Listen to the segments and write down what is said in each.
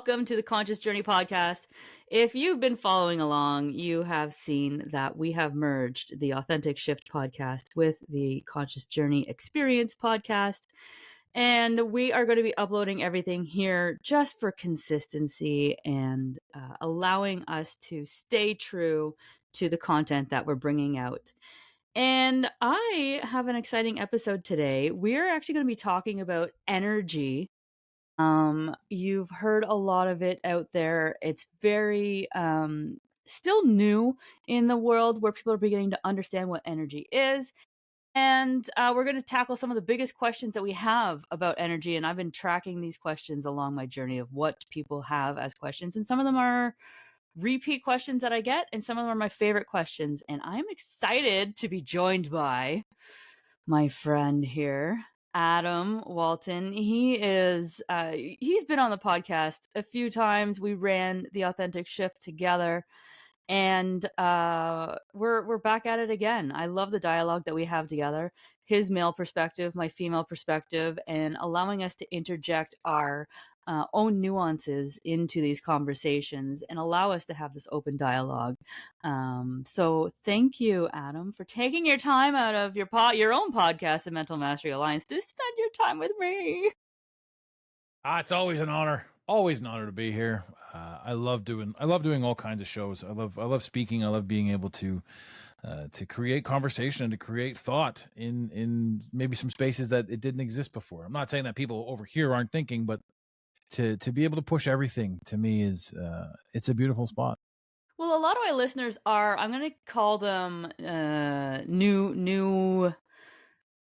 welcome to the Conscious Journey podcast. If you've been following along, you have seen that we have merged the Authentic Shift podcast with the Conscious Journey Experience podcast. And we are going to be uploading everything here just for consistency and allowing us to stay true to the content that we're bringing out. And I have an exciting episode today. We're actually going to be talking about energy. You've heard a lot of it out there. It's very still new in the world where people are beginning to understand what energy is. And we're going to tackle some of the biggest questions that we have about energy. And I've been tracking these questions along my journey of what people have as questions. And some of them are repeat questions that I get, and some of them are my favorite questions. And I'm excited to be joined by my friend here, Adam Walton. He's been on the podcast a few times. We ran the Authentic Shift together. And we're back at it again. I love the dialogue that we have together, his male perspective, my female perspective, and allowing us to interject our own nuances into these conversations and allow us to have this open dialogue. So thank you, Adam, for taking your time out of your own podcast, the Mental Mastery Alliance, to spend your time with me. It's always an honor. Always an honor to be here. I love doing all kinds of shows. I love speaking. I love being able to create conversation and to create thought in maybe some spaces that it didn't exist before. I'm not saying that people over here aren't thinking, but to be able to push everything to me is it's a beautiful spot. Well, a lot of my listeners are, I'm going to call them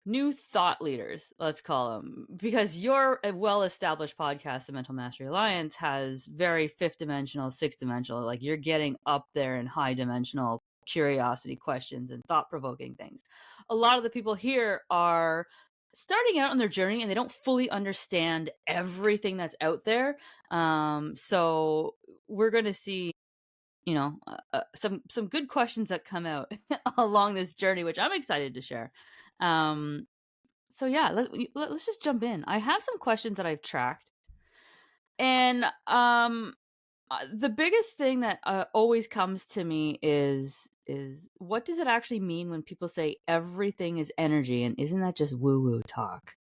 new thought leaders, let's call them, because you're a well-established podcast. The Mental Mastery Alliance has very fifth dimensional, sixth dimensional, like you're getting up there in high dimensional curiosity questions and thought-provoking things. A lot of the people here are starting out on their journey and they don't fully understand everything that's out there. So we're going to see some good questions that come out along this journey, which I'm excited to share. So yeah, let's just jump in. I have some questions that I've tracked, and the biggest thing that always comes to me is what does it actually mean when people say everything is energy, and isn't that just woo-woo talk?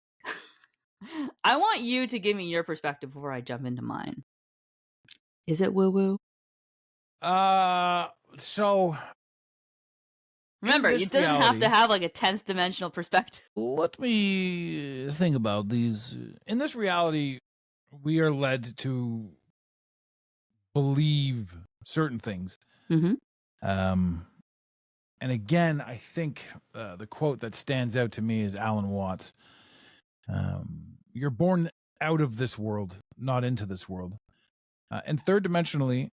I want you to give me your perspective before I jump into mine. Is it woo-woo? So remember, it doesn't have to have like a 10th dimensional perspective. Let me think about these. In this reality, we are led to believe certain things. Mm-hmm. And again, I think the quote that stands out to me is Alan Watts. You're born out of this world, not into this world. And third dimensionally,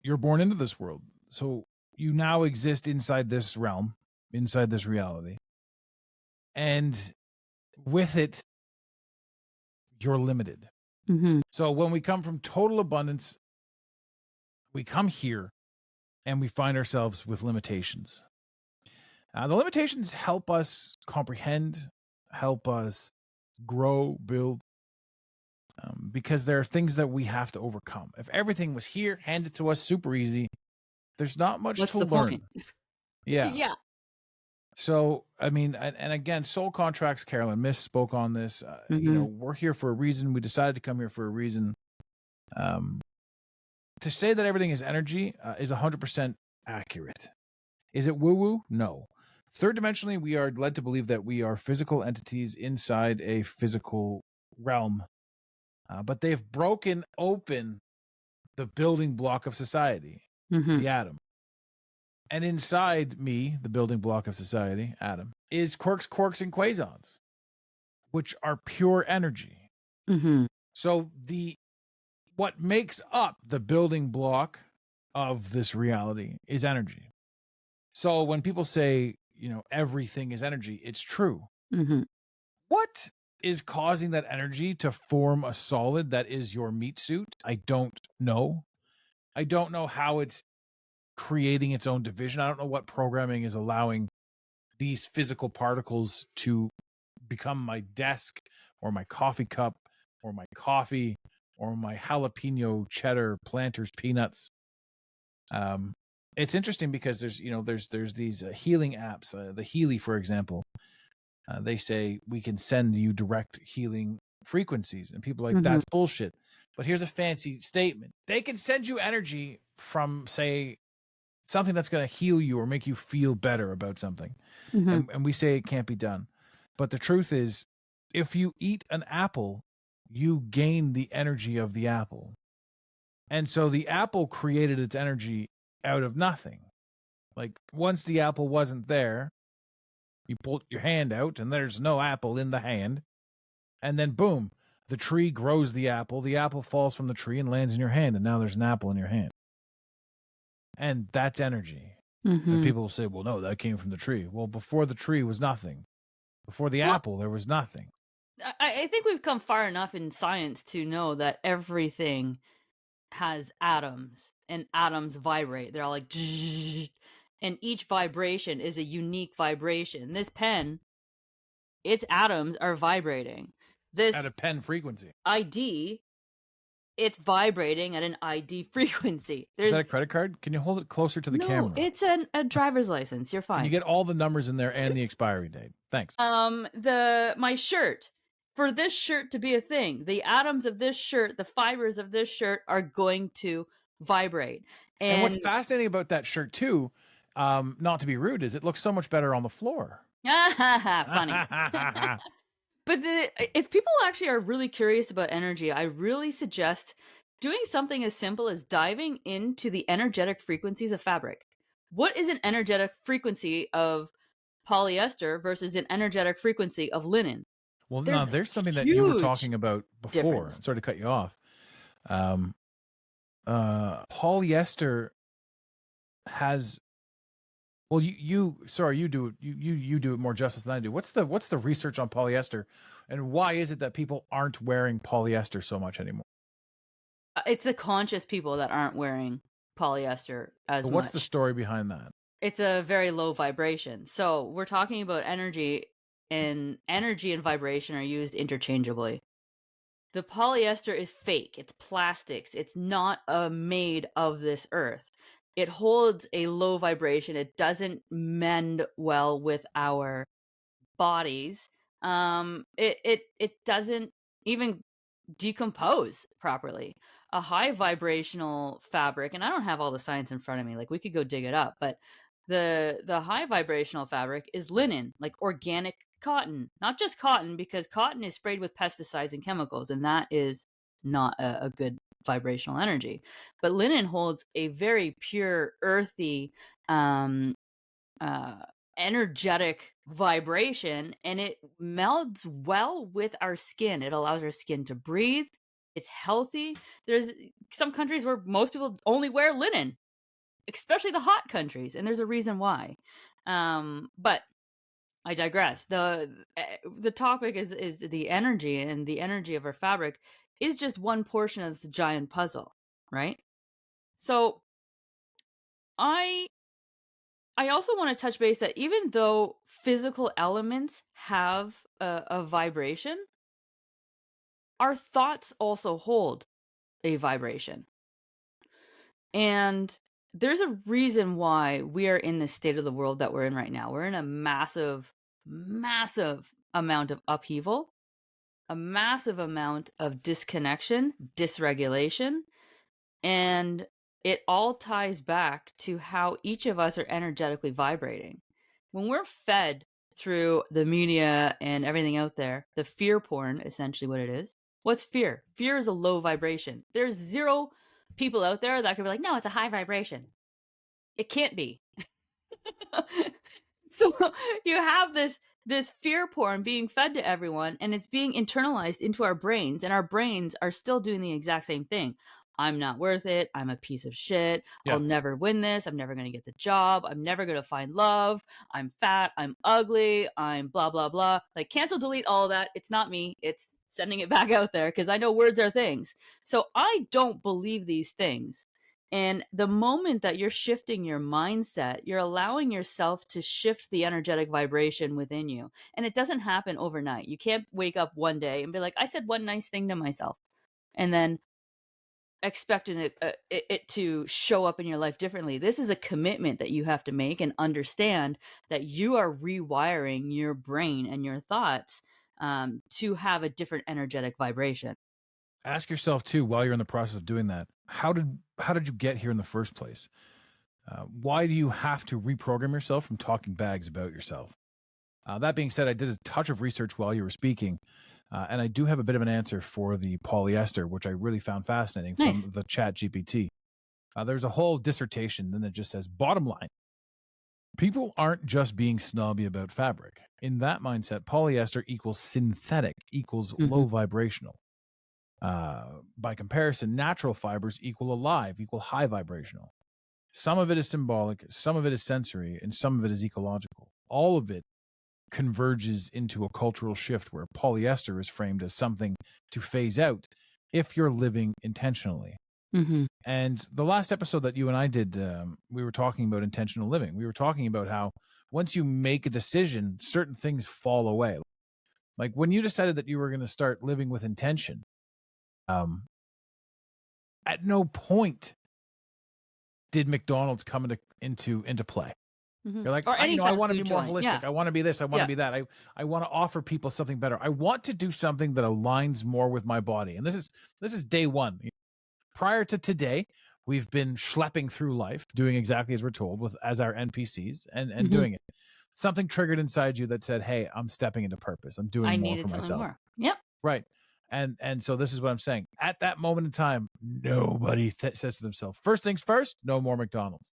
you're born into this world. So you now exist inside this realm, inside this reality. And with it, you're limited. Mm-hmm. So when we come from total abundance, we come here and we find ourselves with limitations. The limitations help us comprehend, help us grow, build, because there are things that we have to overcome. If everything was here, handed to us super easy, there's not much to learn. Yeah. Yeah. So, I mean, and again, soul contracts, Carolyn Miss spoke on this. We're here for a reason. We decided to come here for a reason. To say that everything is energy is 100% accurate. Is it woo-woo? No. Third dimensionally, we are led to believe that we are physical entities inside a physical realm. But they've broken open the building block of society, the atom. And inside me, the building block of society, atom, is quarks, and quasons, which are pure energy. Mm-hmm. So what makes up the building block of this reality is energy. So when people say, everything is energy, it's true. Mm-hmm. What is causing that energy to form a solid that is your meat suit? I don't know. I don't know how it's creating its own division. I don't know what programming is allowing these physical particles to become my desk or my coffee cup or my coffee or my jalapeno cheddar Planters peanuts. It's interesting because there's these healing apps, the Healy, for example. They say we can send you direct healing frequencies, and people are like, that's bullshit. But here's a fancy statement: they can send you energy from, say, something that's going to heal you or make you feel better about something. And we say it can't be done. But the truth is, if you eat an apple, you gain the energy of the apple. And so the apple created its energy out of nothing. Like, once the apple wasn't there, you pull your hand out and there's no apple in the hand. And then boom, the tree grows the apple falls from the tree and lands in your hand, and now there's an apple in your hand. And that's energy. And people will say, well, no, that came from the tree. Well, before the tree was nothing. Before the apple, there was nothing. I think we've come far enough in science to know that everything has atoms, and atoms vibrate. They're all like, and each vibration is a unique vibration. This pen, its atoms are vibrating. This at a pen frequency. ID, it's vibrating at an ID frequency. Is that a credit card? Can you hold it closer to the camera? No, it's a driver's license. You're fine. Can you get all the numbers in there and the expiry date? Thanks. My shirt. For this shirt to be a thing, the atoms of this shirt, the fibers of this shirt are going to vibrate. And what's fascinating about that shirt too, not to be rude, is it looks so much better on the floor. Funny. But if people actually are really curious about energy, I really suggest doing something as simple as diving into the energetic frequencies of fabric. What is an energetic frequency of polyester versus an energetic frequency of linen? Well, there's something that you were talking about before. Sorry to cut you off. Polyester has, well, you do it more justice than I do. What's the research on polyester, and why is it that people aren't wearing polyester so much anymore? It's the conscious people that aren't wearing polyester as much. What's the story behind that? It's a very low vibration. So we're talking about energy, and energy and vibration are used interchangeably. The polyester is fake. It's plastics. It's not made of this earth. It holds a low vibration. It doesn't mend well with our bodies. It doesn't even decompose properly. A high vibrational fabric, and I don't have all the science in front of me, like we could go dig it up, but the high vibrational fabric is linen, like organic cotton. Not just cotton, because cotton is sprayed with pesticides and chemicals, and that is not a good vibrational energy. But linen holds a very pure, earthy, energetic vibration, and it melds well with our skin. It allows our skin to breathe. It's healthy. There's some countries where most people only wear linen, especially the hot countries, and there's a reason why. But I digress. The topic is the energy, and the energy of our fabric is just one portion of this giant puzzle, right? So I also want to touch base that even though physical elements have a vibration, our thoughts also hold a vibration. And there's a reason why we are in the state of the world that we're in right now. We're in a massive, massive amount of upheaval, a massive amount of disconnection, dysregulation, and it all ties back to how each of us are energetically vibrating. When we're fed through the media and everything out there, the fear porn, essentially what it is. What's fear? Fear is a low vibration. There's zero people out there that could be like, no, it's a high vibration. It can't be. So you have this fear porn being fed to everyone, and it's being internalized into our brains, and our brains are still doing the exact same thing. I'm not worth it. I'm a piece of shit. Yeah. I'll never win this. I'm never going to get the job. I'm never going to find love. I'm fat. I'm ugly. I'm blah, blah, blah. Like, cancel, delete all of that. It's not me. It's sending it back out there, because I know words are things. So I don't believe these things. And the moment that you're shifting your mindset, you're allowing yourself to shift the energetic vibration within you. And it doesn't happen overnight. You can't wake up one day and be like, I said one nice thing to myself. and then expecting it to show up in your life differently. This is a commitment that you have to make and understand that you are rewiring your brain and your thoughts to have a different energetic vibration. Ask yourself too, while you're in the process of doing that, how did you get here in the first place? Why do you have to reprogram yourself from talking bags about yourself? That being said, I did a touch of research while you were speaking, and I do have a bit of an answer for the polyester, which I really found fascinating Nice. from the Chat GPT. There's a whole dissertation, then it just says, bottom line, people aren't just being snobby about fabric. In that mindset, polyester equals synthetic, equals low vibrational. By comparison, natural fibers equal alive, equal high vibrational. Some of it is symbolic, some of it is sensory, and some of it is ecological. All of it converges into a cultural shift where polyester is framed as something to phase out if you're living intentionally. And the last episode that you and I did, we were talking about intentional living. We were talking about how once you make a decision, certain things fall away. Like when you decided that you were going to start living with intention, at no point did McDonald's come into play. You're like, Or any I want to fast be more food holistic. joint. Yeah. I want to be this. I want to be that. I want to offer people something better. I want to do something that aligns more with my body. And this is day one. Prior to today, we've been schlepping through life, doing exactly as we're told as our NPCs and doing it. Something triggered inside you that said, hey, I'm stepping into purpose. I'm doing more for myself. More. Yep. Right. And so this is what I'm saying. At that moment in time, nobody says to themselves, first things first, no more McDonald's.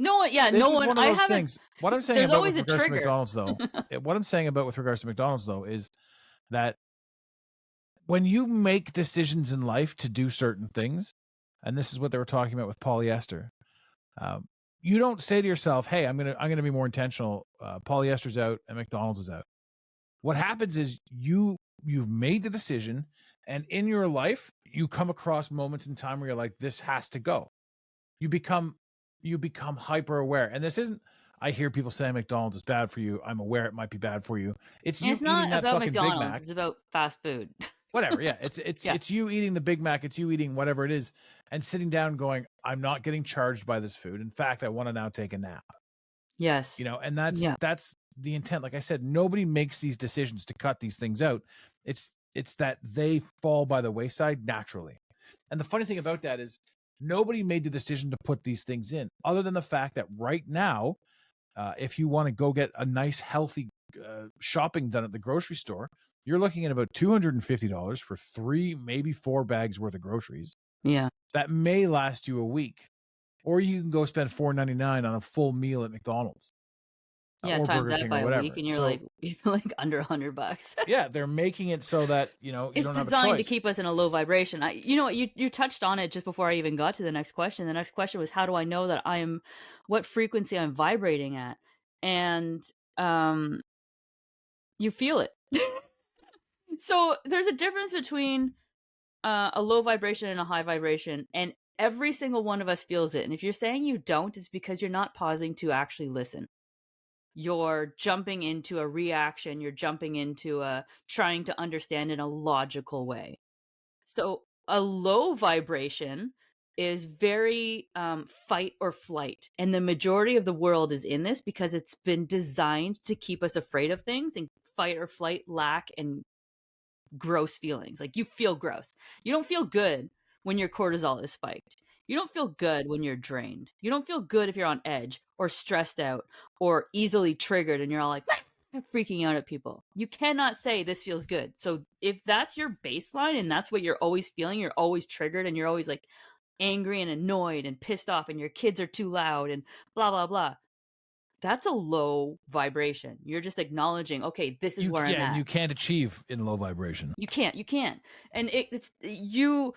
No, yeah, This no is one. one of those things. What I'm saying about with regards to McDonald's, though, what I'm saying about with regards to McDonald's, though, is that when you make decisions in life to do certain things, and this is what they were talking about with polyester, you don't say to yourself, "Hey, I'm gonna be more intentional. Polyester's out and McDonald's is out." What happens is you've made the decision, and in your life, you come across moments in time where you're like, "This has to go." You become hyper aware, and this isn't. I hear people saying McDonald's is bad for you. I'm aware it might be bad for you. It's you eating that fucking Big Mac. It's about fast food. Whatever, yeah. It's you eating the Big Mac. It's you eating whatever it is, and sitting down going, I'm not getting charged by this food. In fact, I want to now take a nap. Yes. And that's the intent. Like I said, nobody makes these decisions to cut these things out. It's that they fall by the wayside naturally. And the funny thing about that is nobody made the decision to put these things in, other than the fact that right now, if you want to go get a nice, healthy shopping done at the grocery store, you're looking at about $250 for 3, maybe 4 bags worth of groceries. Yeah. That may last you a week. Or you can go spend $4.99 on a full meal at McDonald's. Yeah, or times Burger that King by or a whatever. week, and you're like under $100. Yeah, they're making it so that you it's don't have a designed to choice. keep us in a low vibration. You know what? You touched on it just before I even got to the next question. The next question was, how do I know that what frequency I'm vibrating at? And you feel it. So there's a difference between a low vibration and a high vibration, and every single one of us feels it. And if you're saying you don't, it's because you're not pausing to actually listen. You're jumping into a reaction. You're jumping into trying to understand in a logical way. So a low vibration is very fight or flight. And the majority of the world is in this because it's been designed to keep us afraid of things, and fight or flight, lack, and gross feelings. Like, you feel gross. You don't feel good when your cortisol is spiked. You don't feel good when you're drained. You don't feel good if you're on edge or stressed out or easily triggered and you're all like freaking out at people. You cannot say this feels good. So if that's your baseline and that's what you're always feeling, you're always triggered and you're always like angry and annoyed and pissed off and your kids are too loud and blah, blah, blah. That's a low vibration. You're just acknowledging, okay, this is where I'm at. And you can't achieve in low vibration. You can't. And it's you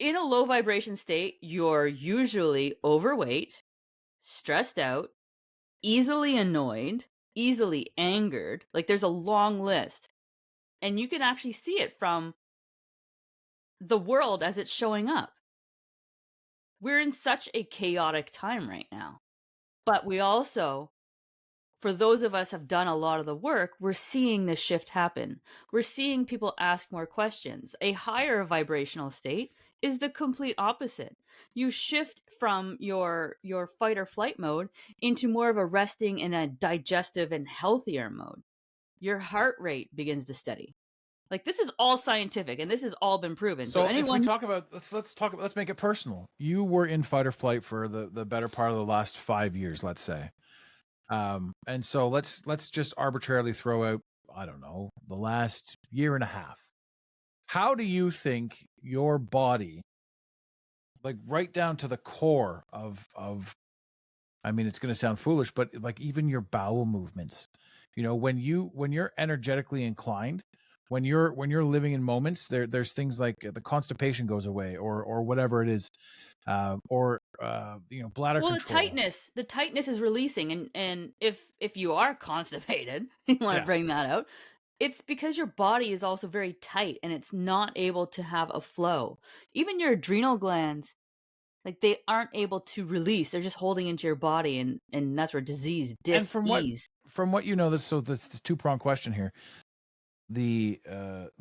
in a low vibration state, you're usually overweight, stressed out, easily annoyed, easily angered. Like, there's a long list. And you can actually see it from the world as it's showing up. We're in such a chaotic time right now. But we also, for those of us have done a lot of the work, we're seeing this shift happen. We're seeing people ask more questions. A higher vibrational state is the complete opposite. You shift from your fight or flight mode into more of a resting and a digestive and healthier mode. Your heart rate begins to steady. Like, this is all scientific, and this has all been proven. So if we talk about, let's make it personal. You were in fight or flight for the better part of the last 5 years, let's say. And so let's just arbitrarily throw out, I don't know, the last year and a half. How do you think your body, like right down to the core of I mean, it's going to sound foolish, but like even your bowel movements, when you're energetically inclined, when you're living in moments, there's things like the constipation goes away, or whatever it is, or bladder control. The tightness is releasing, and if you are constipated, you want to bring that out. It's because your body is also very tight and it's not able to have a flow. Even your adrenal glands, like, they aren't able to release. They're just holding into your body, and that's where disease, dis-ease. From what you know, this two-pronged question here. The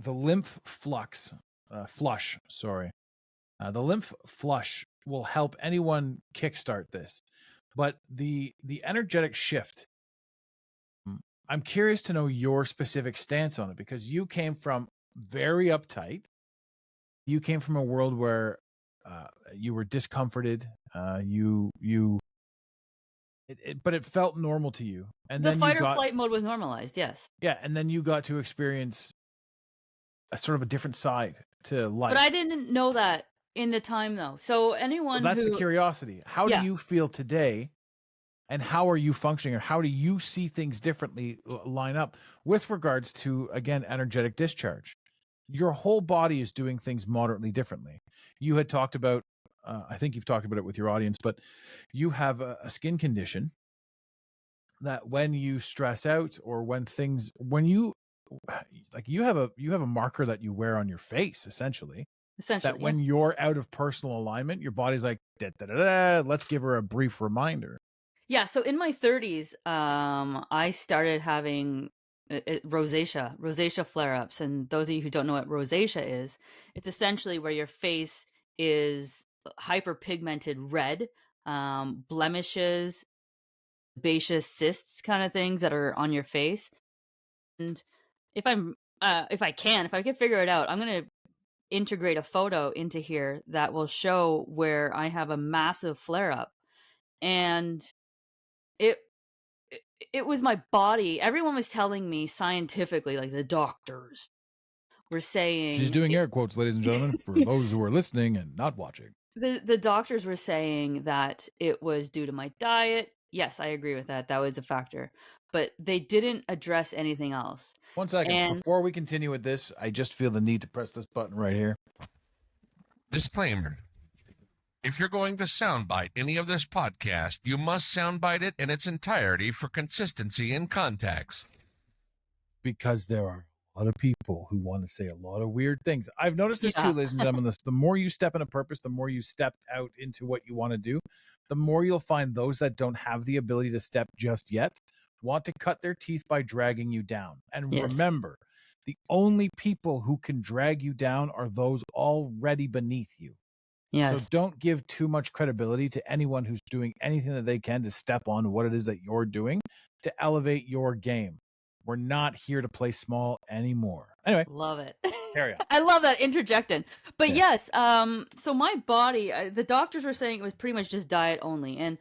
lymph flush, the lymph flush will help anyone kickstart this, but the energetic shift, I'm curious to know your specific stance on it, because you came from very uptight. You came from a world where you were discomforted. But it felt normal to you. And the then fight or flight mode was normalized, yes. Yeah, and then you got to experience a sort of a different side to life. But I didn't know that in the time, though. So that's the curiosity. How do you feel today? And how are you functioning, or how do you see things differently line up with regards to, again, energetic discharge? Your whole body is doing things moderately differently. You had talked about, I think you've talked about it with your audience, but you have a skin condition that when you stress out, or when you have a marker that you wear on your face, essentially, that when you're out of personal alignment, your body's like, let's give her a brief reminder. Yeah, so in my 30s, I started having rosacea flare-ups. And those of you who don't know what rosacea is, it's essentially where your face is hyperpigmented red, blemishes, sebaceous cysts kind of things that are on your face. And if I can figure it out, I'm going to integrate a photo into here that will show where I have a massive flare-up. And it was my body. Everyone was telling me scientifically, like the doctors were saying. She's doing air quotes, ladies and gentlemen, for those who are listening and not watching. The doctors were saying that it was due to my diet. Yes, I agree with that. That was a factor. But they didn't address anything else. 1 second. Before we continue with this, I just feel the need to press this button right here. Disclaimer. If you're going to soundbite any of this podcast, you must soundbite it in its entirety for consistency and context. Because there are a lot of people who want to say a lot of weird things. I've noticed this too, ladies and gentlemen. The more you step into purpose, the more you step out into what you want to do, the more you'll find those that don't have the ability to step just yet want to cut their teeth by dragging you down. And remember, the only people who can drag you down are those already beneath you. Yes. So don't give too much credibility to anyone who's doing anything that they can to step on what it is that you're doing to elevate your game. We're not here to play small anymore. Anyway. Love it. Carry on. I love that interjecting. But yes, so my body, the doctors were saying it was pretty much just diet only. And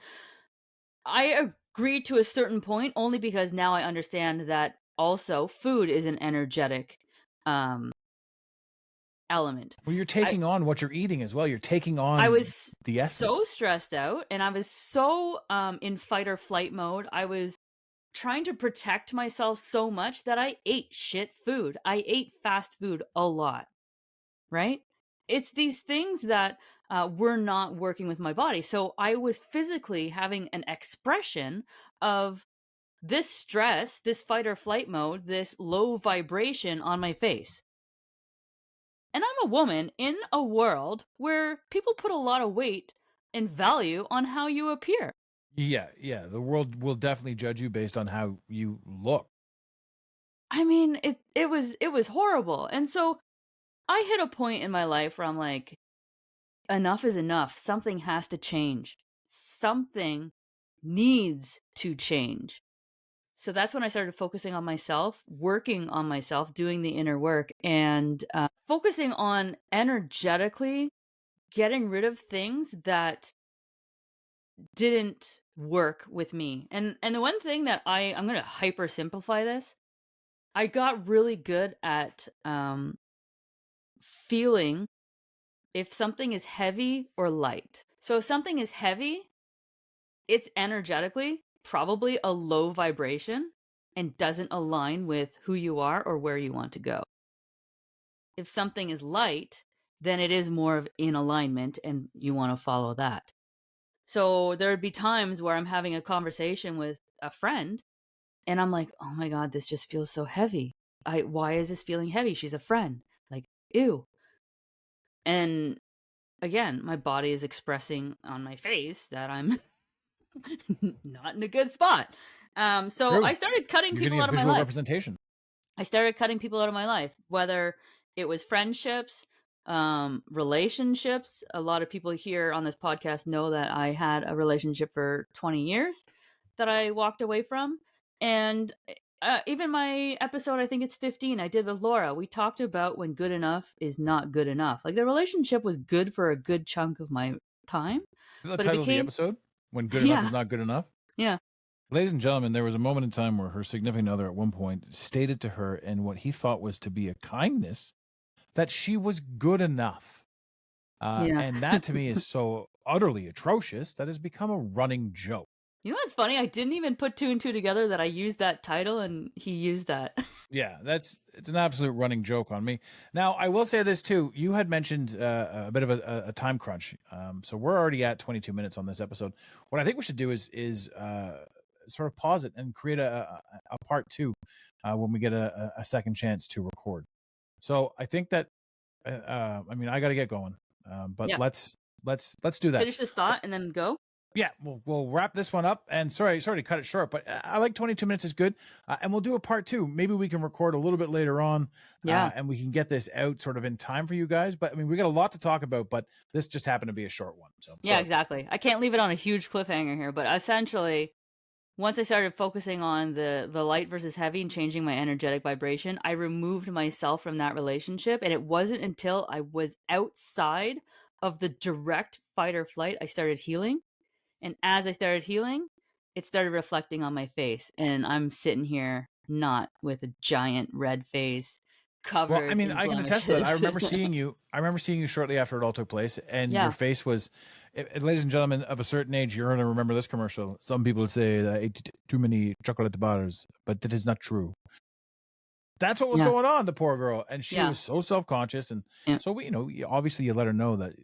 I agreed to a certain point only because now I understand that also food is an energetic element. Well, you're taking on what you're eating as well. You're taking on I was the essence. So stressed out, and I was so in fight or flight mode. I was trying to protect myself so much that I ate shit food. I ate fast food a lot, right? It's these things that were not working with my body. So I was physically having an expression of this stress, this fight or flight mode, this low vibration on my face. And I'm a woman in a world where people put a lot of weight and value on how you appear. Yeah, the world will definitely judge you based on how you look. I mean, it was horrible. And so I hit a point in my life where I'm like, enough is enough. Something has to change. Something needs to change. So that's when I started focusing on myself, working on myself, doing the inner work, and focusing on energetically getting rid of things that didn't work with me. And the one thing that I'm going to hyper simplify this, I got really good at feeling if something is heavy or light. So if something is heavy, it's energetically probably a low vibration and doesn't align with who you are or where you want to go. If something is light, then it is more of in alignment and you want to follow that. So there would be times where I'm having a conversation with a friend and I'm like, oh my God, this just feels so heavy. Why is this feeling heavy? She's a friend. Like, ew. And again, my body is expressing on my face that I'm not in a good spot. So True. I started cutting You're people getting a out of my visual life. representation. I started cutting people out of my life, whether it was friendships, relationships. A lot of people here on this podcast know that I had a relationship for 20 years that I walked away from. And even my episode, I think it's 15, I did with Laura, we talked about when good enough is not good enough. Like the relationship was good for a good chunk of my time. Is that the But it title of the became, episode? When good enough yeah, is not good enough? yeah. Ladies and gentlemen, there was a moment in time where her significant other at one point stated to her in what he thought was to be a kindness that she was good enough. Yeah. And that to me is so utterly atrocious that has become a running joke. You know what's funny? I didn't even put two and two together that I used that title and he used that. Yeah, it's an absolute running joke on me. Now, I will say this too. You had mentioned a bit of a time crunch. So we're already at 22 minutes on this episode. What I think we should do is sort of pause it and create a part two when we get a second chance to record. So I think that I mean I got to get going, but Yeah. let's do that. Finish this thought and then go. Yeah, we'll wrap this one up. And sorry to cut it short, but I like 22 minutes is good. And we'll do a part two. Maybe we can record a little bit later on. Yeah. And we can get this out sort of in time for you guys. But I mean, we got a lot to talk about, but this just happened to be a short one. So Yeah, exactly. I can't leave it on a huge cliffhanger here, but essentially, once I started focusing on the light versus heavy and changing my energetic vibration, I removed myself from that relationship. And it wasn't until I was outside of the direct fight or flight I started healing. And as I started healing, it started reflecting on my face. And I'm sitting here not with a giant red face covered. Well, I mean, in I can attest to that. I remember seeing you. I remember seeing you shortly after it all took place, and your face was. Ladies and gentlemen of a certain age, you're going to remember this commercial. Some people say that I ate too many chocolate bars, but that is not true. That's what was going on, the poor girl, and she was so self-conscious, and so we, obviously you let her know that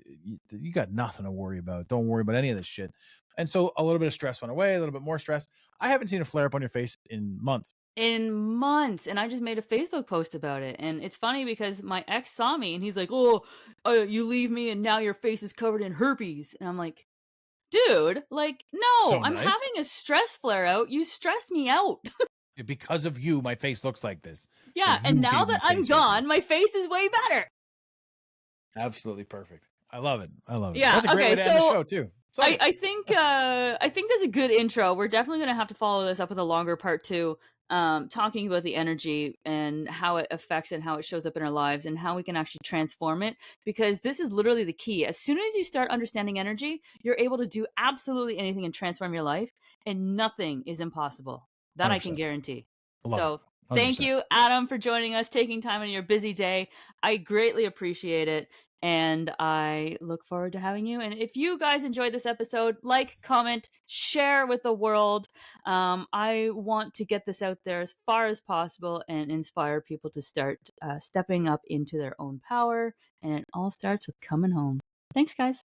you got nothing to worry about. Don't worry about any of this shit. And so a little bit of stress went away, a little bit more stress. I haven't seen a flare up on your face in months. And I just made a Facebook post about it. And it's funny because my ex saw me and he's like, oh, you leave me and now your face is covered in herpes. And I'm like, dude, like, no, So I'm nice. having a stress flare out. You stress me out. Because of you, my face looks like this. Yeah, So and now that I'm gone, my face is way better. Absolutely perfect. I love it. Yeah, that's a great way to end the show too. I think that's a good intro. We're definitely going to have to follow this up with a longer part two, talking about the energy and how it affects and how it shows up in our lives and how we can actually transform it, because this is literally the key. As soon as you start understanding energy, you're able to do absolutely anything and transform your life, and nothing is impossible. That 100%. I can guarantee. So thank you, Adam, for joining us, taking time in your busy day. I greatly appreciate it. And I look forward to having you. And if you guys enjoyed this episode, like, comment, share with the world. I want to get this out there as far as possible and inspire people to start stepping up into their own power. And it all starts with coming home. Thanks, guys.